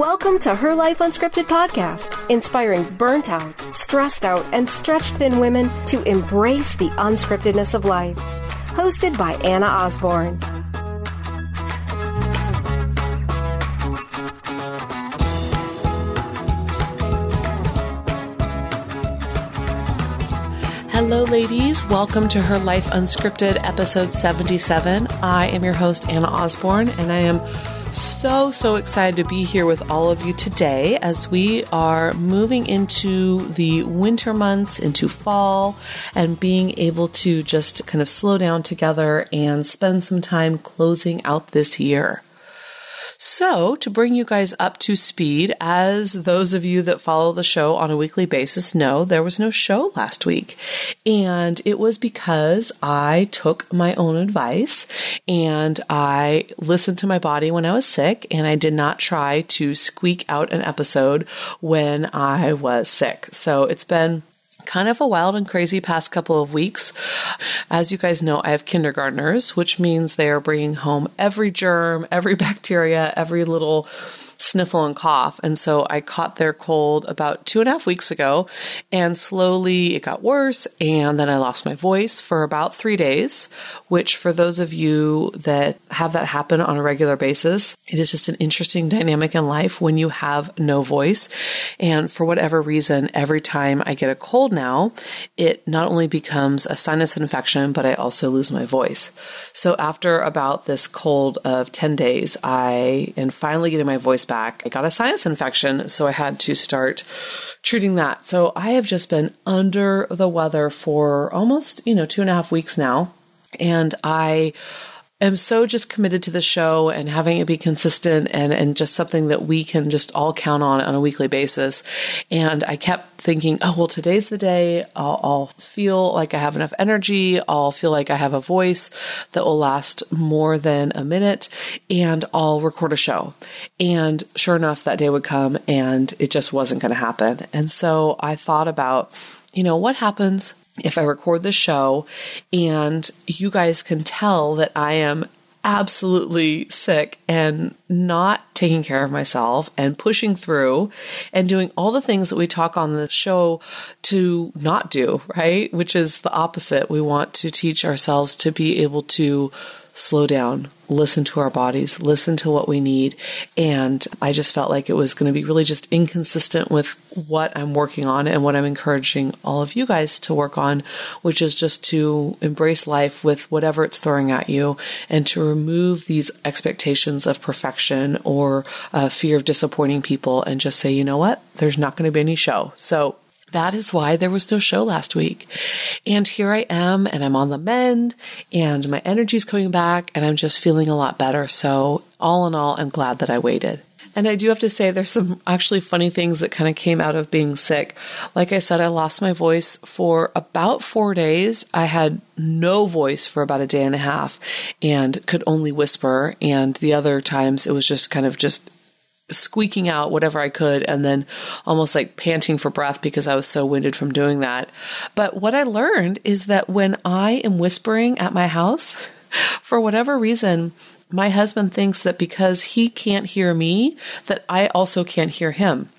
Welcome to Her Life Unscripted podcast, inspiring burnt out, stressed out, and stretched thin women to embrace the unscriptedness of life. Hosted by Anna Osborne. Hello, ladies. Welcome to Her Life Unscripted, episode 77. I am your host, Anna Osborne, and I am so excited to be here with all of you today as we are moving into the winter months, into fall, and being able to just kind of slow down together and spend some time closing out this year. So, to bring you guys up to speed, as those of you that follow the show on a weekly basis know, there was no show last week. And it was because I took my own advice and I listened to my body when I was sick, and I did not try to squeak out an episode when I was sick. So, it's been kind of a wild and crazy past couple of weeks. As you guys know, I have kindergartners, which means they are bringing home every germ, every bacteria, every little sniffle and cough. And so I caught their cold about 2.5 weeks ago, and slowly it got worse. And then I lost my voice for about 3 days, which for those of you that have that happen on a regular basis, it is just an interesting dynamic in life when you have no voice. And for whatever reason, every time I get a cold now, it not only becomes a sinus infection, but I also lose my voice. So after about this cold of 10 days, I am finally getting my voice back. I got a sinus infection, so I had to start treating that. So I have just been under the weather for almost, 2.5 weeks now. And I am so just committed to the show and having it be consistent and just something that we can just all count on a weekly basis. And I kept thinking, oh, well, today's the day. I'll feel like I have enough energy. I'll feel like I have a voice that will last more than a minute, and I'll record a show. And sure enough, that day would come and it just wasn't going to happen. And so I thought about, what happens if I record the show and you guys can tell that I am absolutely sick and not taking care of myself and pushing through and doing all the things that we talk on the show to not do, right? Which is the opposite. We want to teach ourselves to be able to slow down, listen to our bodies, listen to what we need. And I just felt like it was going to be really just inconsistent with what I'm working on and what I'm encouraging all of you guys to work on, which is just to embrace life with whatever it's throwing at you and to remove these expectations of perfection or fear of disappointing people and just say, you know what, there's not going to be any show. So that is why there was no show last week. And here I am, and I'm on the mend, and my energy's coming back, and I'm just feeling a lot better. So all in all, I'm glad that I waited. And I do have to say there's some actually funny things that kind of came out of being sick. Like I said, I lost my voice for about 4 days. I had no voice for about a day and a half and could only whisper. And the other times it was just kind of just squeaking out whatever I could and then almost like panting for breath because I was so winded from doing that. But what I learned is that when I am whispering at my house, for whatever reason, my husband thinks that because he can't hear me, that I also can't hear him.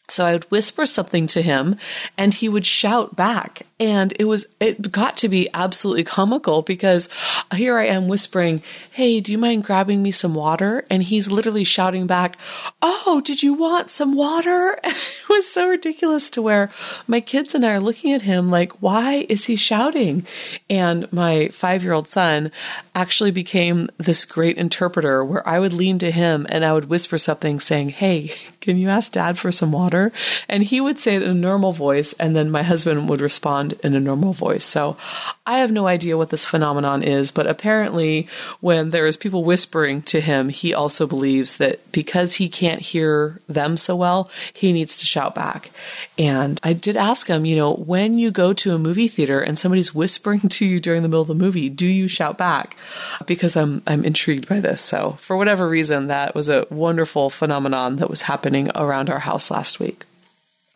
So I would whisper something to him and he would shout back. And it got to be absolutely comical because here I am whispering, hey, do you mind grabbing me some water? And he's literally shouting back, oh, did you want some water? It was so ridiculous to where my kids and I are looking at him like, why is he shouting? And my 5-year-old son actually became this great interpreter where I would lean to him and I would whisper something saying, hey, can you ask Dad for some water? And he would say it in a normal voice, and then my husband would respond in a normal voice. So I have no idea what this phenomenon is, but apparently when there is people whispering to him, he also believes that because he can't hear them so well, he needs to shout back. And I did ask him, when you go to a movie theater and somebody's whispering to you during the middle of the movie, do you shout back? Because I'm intrigued by this. So for whatever reason, that was a wonderful phenomenon that was happening around our house last week.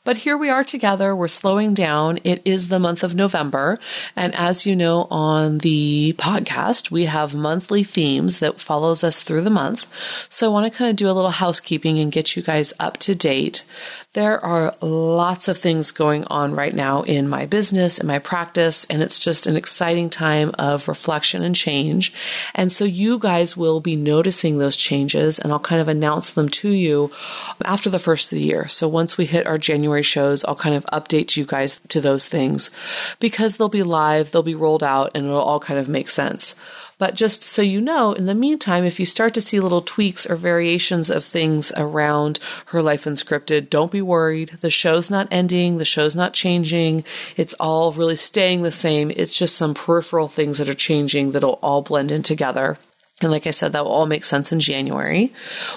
But here we are together. We're slowing down. It is the month of November. And as you know, on the podcast, we have monthly themes that follows us through the month. So I want to kind of do a little housekeeping and get you guys up to date. There are lots of things going on right now in my business, in my practice, and it's just an exciting time of reflection and change. And so you guys will be noticing those changes, and I'll kind of announce them to you after the first of the year. So once we hit our January shows, I'll kind of update you guys to those things because they'll be live, they'll be rolled out, and it'll all kind of make sense. But just so you know, in the meantime, if you start to see little tweaks or variations of things around Her Life Unscripted, don't be worried. The show's not ending. The show's not changing. It's all really staying the same. It's just some peripheral things that are changing that'll all blend in together. And like I said, that will all make sense in January.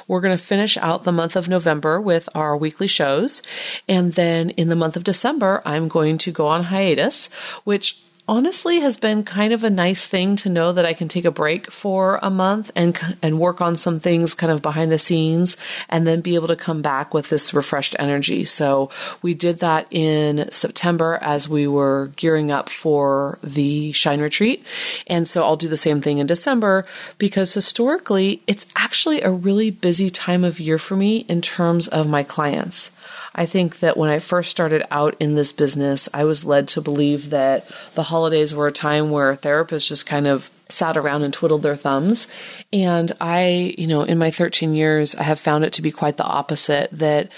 We're going to finish out the month of November with our weekly shows. And then in the month of December, I'm going to go on hiatus, which honestly has been kind of a nice thing to know that I can take a break for a month and work on some things kind of behind the scenes and then be able to come back with this refreshed energy. So we did that in September as we were gearing up for the Shine Retreat. And so I'll do the same thing in December because historically it's actually a really busy time of year for me in terms of my clients. I think that when I first started out in this business, I was led to believe that the holidays were a time where therapists just kind of sat around and twiddled their thumbs. And I, in my 13 years, I have found it to be quite the opposite, that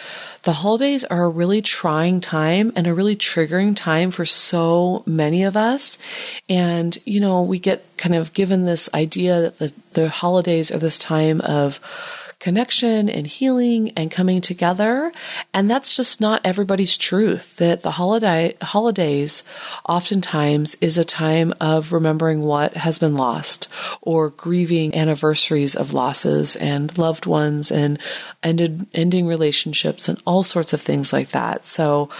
the holidays are a really trying time and a really triggering time for so many of us. And, we get kind of given this idea that the holidays are this time of connection and healing and coming together. And that's just not everybody's truth, that the holidays oftentimes is a time of remembering what has been lost or grieving anniversaries of losses and loved ones and ending relationships and all sorts of things like that. So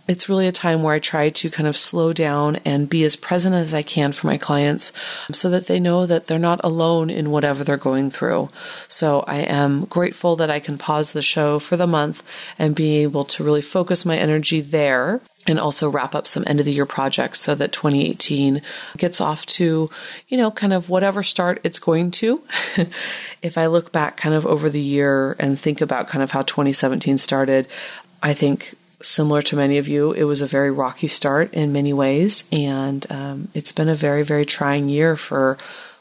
it's really a time where I try to kind of slow down and be as present as I can for my clients so that they know that they're not alone in whatever they're going through. So I am grateful that I can pause the show for the month and be able to really focus my energy there and also wrap up some end of the year projects so that 2018 gets off to, kind of whatever start it's going to. If I look back kind of over the year and think about kind of how 2017 started, I think similar to many of you, it was a very rocky start in many ways. And it's been a very, very trying year for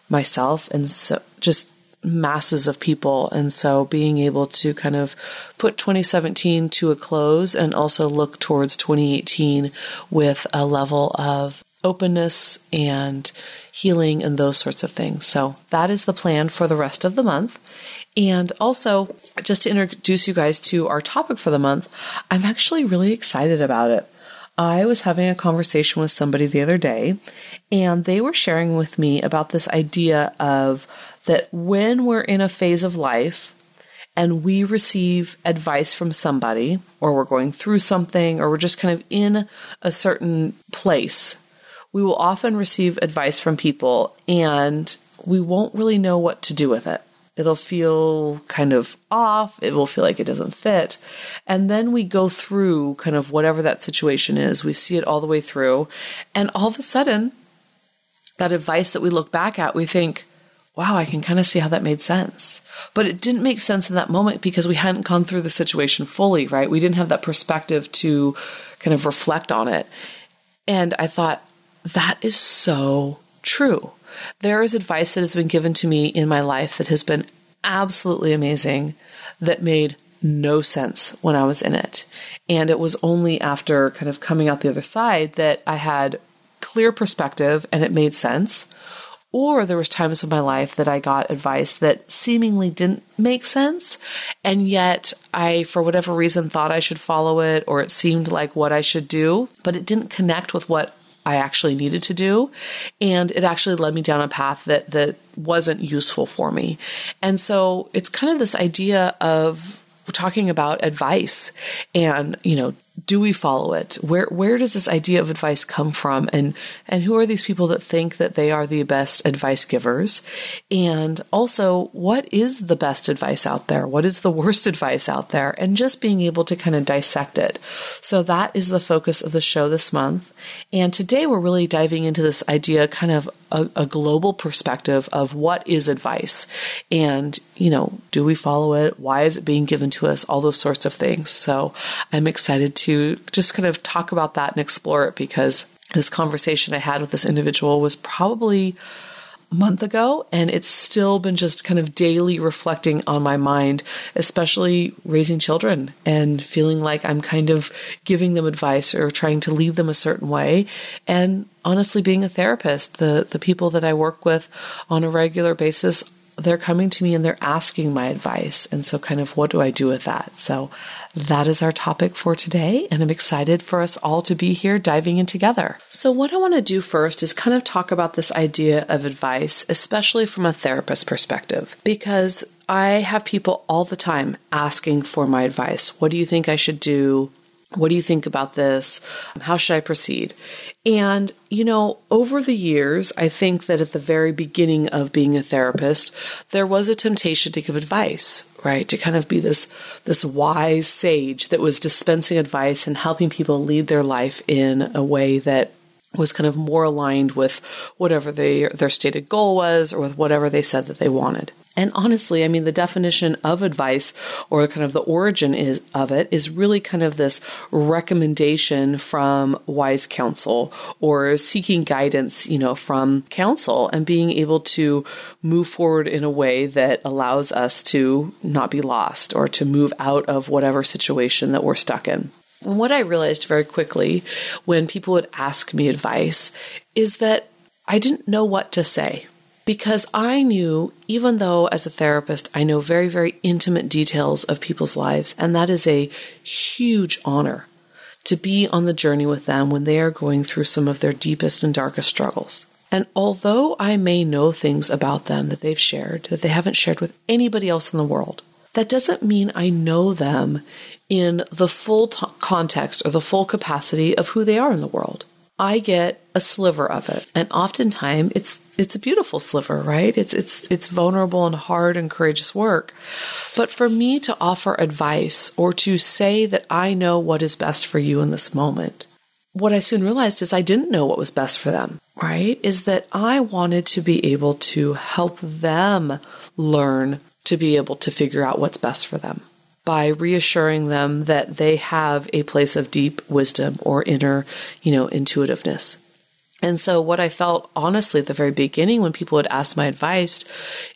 myself and so just masses of people. And so being able to kind of put 2017 to a close and also look towards 2018 with a level of openness and healing and those sorts of things. So that is the plan for the rest of the month. And also, just to introduce you guys to our topic for the month, I'm actually really excited about it. I was having a conversation with somebody the other day, and they were sharing with me about this idea of that when we're in a phase of life and we receive advice from somebody, or we're going through something, or we're just kind of in a certain place, we will often receive advice from people, and we won't really know what to do with it. It'll feel kind of off. It will feel like it doesn't fit. And then we go through kind of whatever that situation is. We see it all the way through. And all of a sudden, that advice that we look back at, we think, wow, I can kind of see how that made sense. But it didn't make sense in that moment because we hadn't gone through the situation fully, right? We didn't have that perspective to kind of reflect on it. And I thought, that is so true. There is advice that has been given to me in my life that has been absolutely amazing, that made no sense when I was in it. And it was only after kind of coming out the other side that I had clear perspective and it made sense. Or there was times in my life that I got advice that seemingly didn't make sense. And yet I, for whatever reason, thought I should follow it, or it seemed like what I should do, but it didn't connect with what I actually needed to do. And it actually led me down a path that wasn't useful for me. And so it's kind of this idea of talking about advice and, do we follow it? Where does this idea of advice come from? And who are these people that think that they are the best advice givers? And also, what is the best advice out there? What is the worst advice out there? And just being able to kind of dissect it. So that is the focus of the show this month. And today we're really diving into this idea, kind of a global perspective of what is advice, and, do we follow it? Why is it being given to us? All those sorts of things. So I'm excited to just kind of talk about that and explore it, because this conversation I had with this individual was probably a month ago, and it's still been just kind of daily reflecting on my mind, especially raising children and feeling like I'm kind of giving them advice or trying to lead them a certain way. And honestly, being a therapist, the people that I work with on a regular basis, they're coming to me and they're asking my advice. And so kind of what do I do with that? So that is our topic for today. And I'm excited for us all to be here diving in together. So what I want to do first is kind of talk about this idea of advice, especially from a therapist perspective, because I have people all the time asking for my advice. What do you think I should do? What do you think about this? How should I proceed? And, over the years, I think that at the very beginning of being a therapist, there was a temptation to give advice, right? To kind of be this wise sage that was dispensing advice and helping people lead their life in a way that was kind of more aligned with whatever their stated goal was, or with whatever they said that they wanted. And honestly, the definition of advice, or kind of the origin of it, is really kind of this recommendation from wise counsel, or seeking guidance, from counsel, and being able to move forward in a way that allows us to not be lost, or to move out of whatever situation that we're stuck in. And what I realized very quickly when people would ask me advice is that I didn't know what to say. Because I knew, even though as a therapist, I know very, very intimate details of people's lives, and that is a huge honor to be on the journey with them when they are going through some of their deepest and darkest struggles. And although I may know things about them that they've shared, that they haven't shared with anybody else in the world, that doesn't mean I know them in the full context or the full capacity of who they are in the world. I get a sliver of it. And oftentimes it's a beautiful sliver, right? It's vulnerable and hard and courageous work. But for me to offer advice, or to say that I know what is best for you in this moment, what I soon realized is I didn't know what was best for them, right? Is that I wanted to be able to help them learn to be able to figure out what's best for them, by reassuring them that they have a place of deep wisdom or inner, intuitiveness. And so what I felt, honestly, at the very beginning when people would ask my advice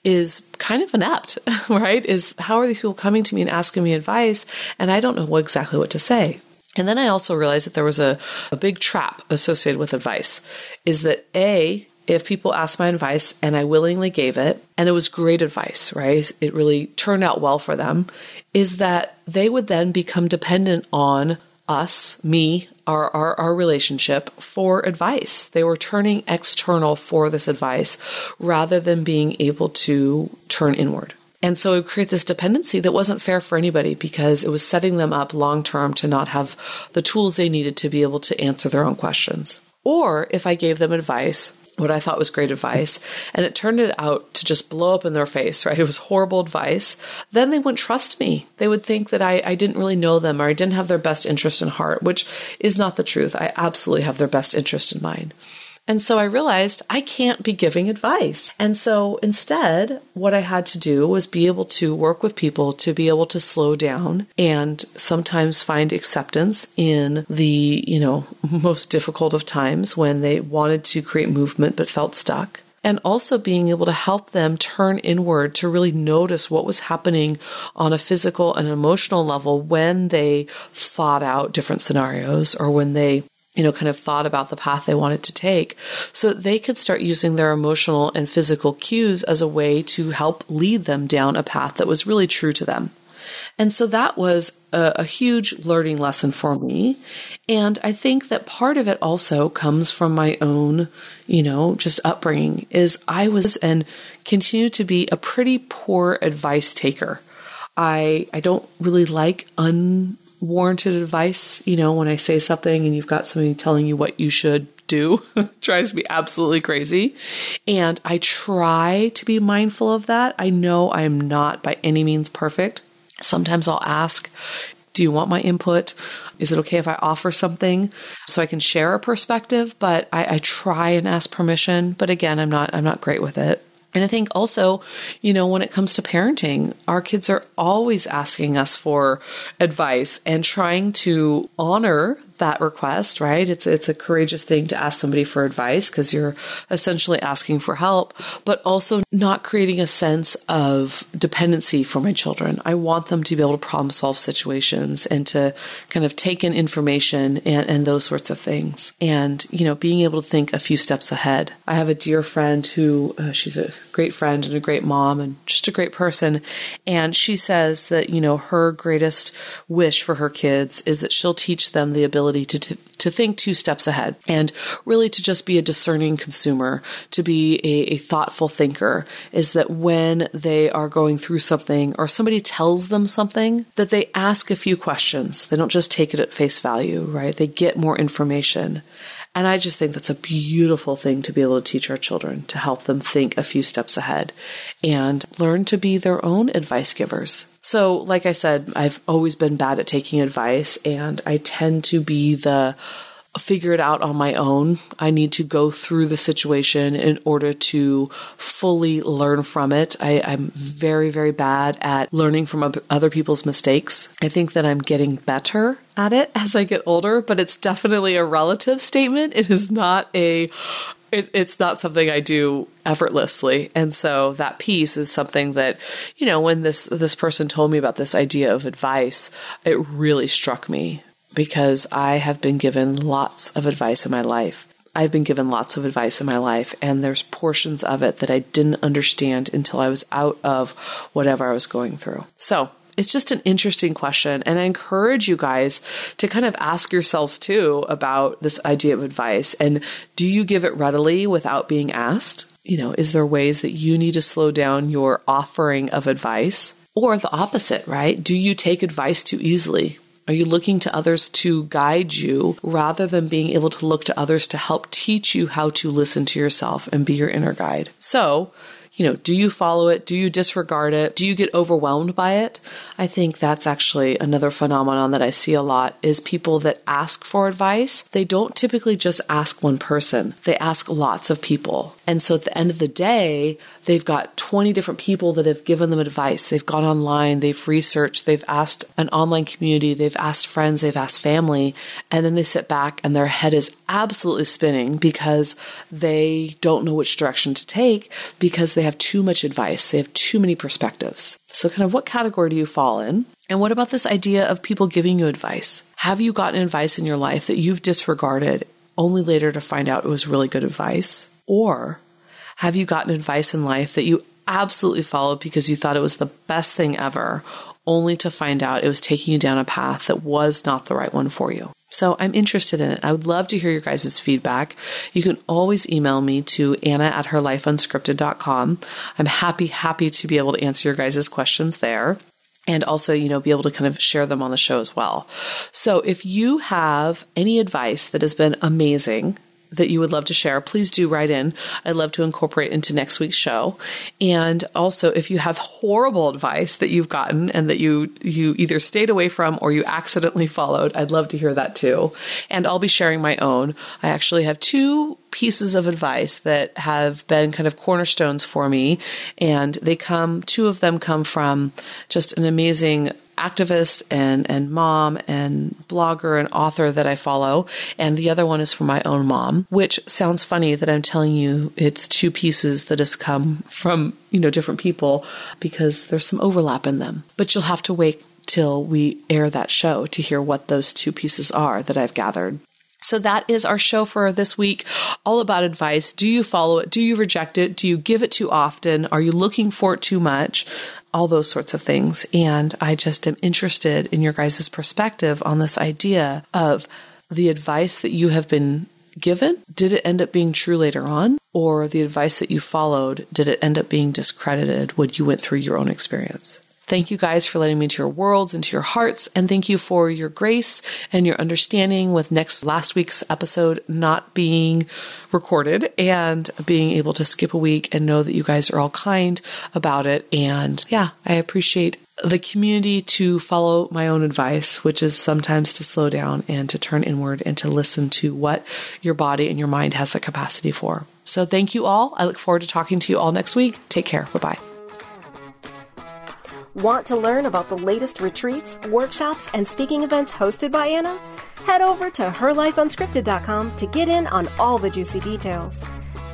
is kind of inept, right? Is how are these people coming to me and asking me advice, and I don't know exactly what to say. And then I also realized that there was a big trap associated with advice, is that if people asked my advice and I willingly gave it, and it was great advice, right? It really turned out well for them, is that they would then become dependent on us, me, our relationship for advice. They were turning external for this advice rather than being able to turn inward. And so it would create this dependency that wasn't fair for anybody, because it was setting them up long-term to not have the tools they needed to be able to answer their own questions. Or if I gave them advice, what I thought was great advice, and it turned it out to just blow up in their face, right? It was horrible advice. Then they wouldn't trust me. They would think that I didn't really know them, or I didn't have their best interest in heart, which is not the truth. I absolutely have their best interest in mind. And so I realized I can't be giving advice. And so instead, what I had to do was be able to work with people to be able to slow down and sometimes find acceptance in the, most difficult of times when they wanted to create movement but felt stuck. And also being able to help them turn inward to really notice what was happening on a physical and emotional level when they thought out different scenarios, or when they kind of thought about the path they wanted to take, so that they could start using their emotional and physical cues as a way to help lead them down a path that was really true to them. And so that was a huge learning lesson for me. And I think that part of it also comes from my own, just upbringing, is I was and continue to be a pretty poor advice taker. I don't really like unwarranted advice. When I say something and you've got somebody telling you what you should do, drives me absolutely crazy. And I try to be mindful of that. I know I am not by any means perfect. Sometimes I'll ask, do you want my input? Is it okay if I offer something so I can share a perspective? But I try and ask permission. But again, I'm not great with it. And I think also, when it comes to parenting, our kids are always asking us for advice and trying to honor that request, right? It's a courageous thing to ask somebody for advice because you're essentially asking for help, but also not creating a sense of dependency for my children. I want them to be able to problem solve situations and to kind of take in information and those sorts of things. And, being able to think a few steps ahead. I have a dear friend who, she's a great friend and a great mom and just a great person. And she says that, her greatest wish for her kids is that she'll teach them the ability to think 2 steps ahead and really to just be a discerning consumer, to be a thoughtful thinker, is that when they are going through something or somebody tells them something, that they ask a few questions. They don't just take it at face value, right? They get more information. And I just think that's a beautiful thing to be able to teach our children, to help them think a few steps ahead and learn to be their own advice givers. So, like I said, I've always been bad at taking advice, and I tend to be the figure it out on my own. I need to go through the situation in order to fully learn from it. I'm very, very bad at learning from other people's mistakes. I think that I'm getting better at it as I get older, but it's definitely a relative statement. It is not it's not something I do effortlessly. And so that piece is something that, when this person told me about this idea of advice, it really struck me. Because I have been given lots of advice in my life. I've been given lots of advice in my life, and there's portions of it that I didn't understand until I was out of whatever I was going through. So it's just an interesting question. And I encourage you guys to kind of ask yourselves too about this idea of advice. And do you give it readily without being asked? Is there ways that you need to slow down your offering of advice? Or the opposite, right? Do you take advice too easily? Are you looking to others to guide you rather than being able to look to others to help teach you how to listen to yourself and be your inner guide? So, do you follow it? Do you disregard it? Do you get overwhelmed by it? I think that's actually another phenomenon that I see a lot is people that ask for advice. They don't typically just ask one person. They ask lots of people. And so at the end of the day, they've got 20 different people that have given them advice. They've gone online, they've researched, they've asked an online community, they've asked friends, they've asked family, and then they sit back and their head is absolutely spinning because they don't know which direction to take because they have too much advice. They have too many perspectives. So kind of what category do you fall in? And what about this idea of people giving you advice? Have you gotten advice in your life that you've disregarded only later to find out it was really good advice? Or have you gotten advice in life that you absolutely followed because you thought it was the best thing ever, only to find out it was taking you down a path that was not the right one for you? So I'm interested in it. I would love to hear your guys' feedback. You can always email me to anna@herlifeunscripted.com. I'm happy to be able to answer your guys' questions there. And also, be able to kind of share them on the show as well. So if you have any advice that has been amazing that you would love to share, please do write in. I'd love to incorporate into next week's show. And also, if you have horrible advice that you've gotten and that you either stayed away from or you accidentally followed, I'd love to hear that too. And I'll be sharing my own. I actually have 2 pieces of advice that have been kind of cornerstones for me. And 2 of them come from just an amazing activist and mom and blogger and author that I follow. And the other one is from my own mom, which sounds funny that I'm telling you it's 2 pieces that has come from, different people because there's some overlap in them. But you'll have to wait till we air that show to hear what those 2 pieces are that I've gathered. So that is our show for this week, all about advice. Do you follow it? Do you reject it? Do you give it too often? Are you looking for it too much? All those sorts of things. And I just am interested in your guys' perspective on this idea of the advice that you have been given. Did it end up being true later on? Or the advice that you followed, did it end up being discredited when you went through your own experience? Thank you guys for letting me into your worlds, into your hearts. And thank you for your grace and your understanding with last week's episode not being recorded and being able to skip a week and know that you guys are all kind about it. And yeah, I appreciate the community to follow my own advice, which is sometimes to slow down and to turn inward and to listen to what your body and your mind has the capacity for. So thank you all. I look forward to talking to you all next week. Take care. Bye-bye. Want to learn about the latest retreats, workshops, and speaking events hosted by Anna? Head over to herlifeunscripted.com to get in on all the juicy details.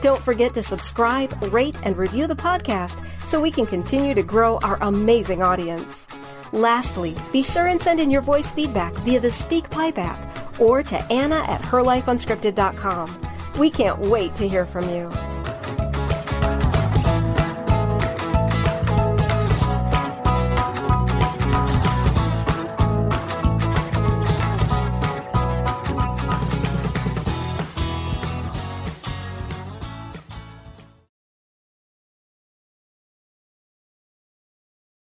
Don't forget to subscribe, rate, and review the podcast so we can continue to grow our amazing audience. Lastly, be sure and send in your voice feedback via the SpeakPipe app or to Anna@herlifeunscripted.com. We can't wait to hear from you.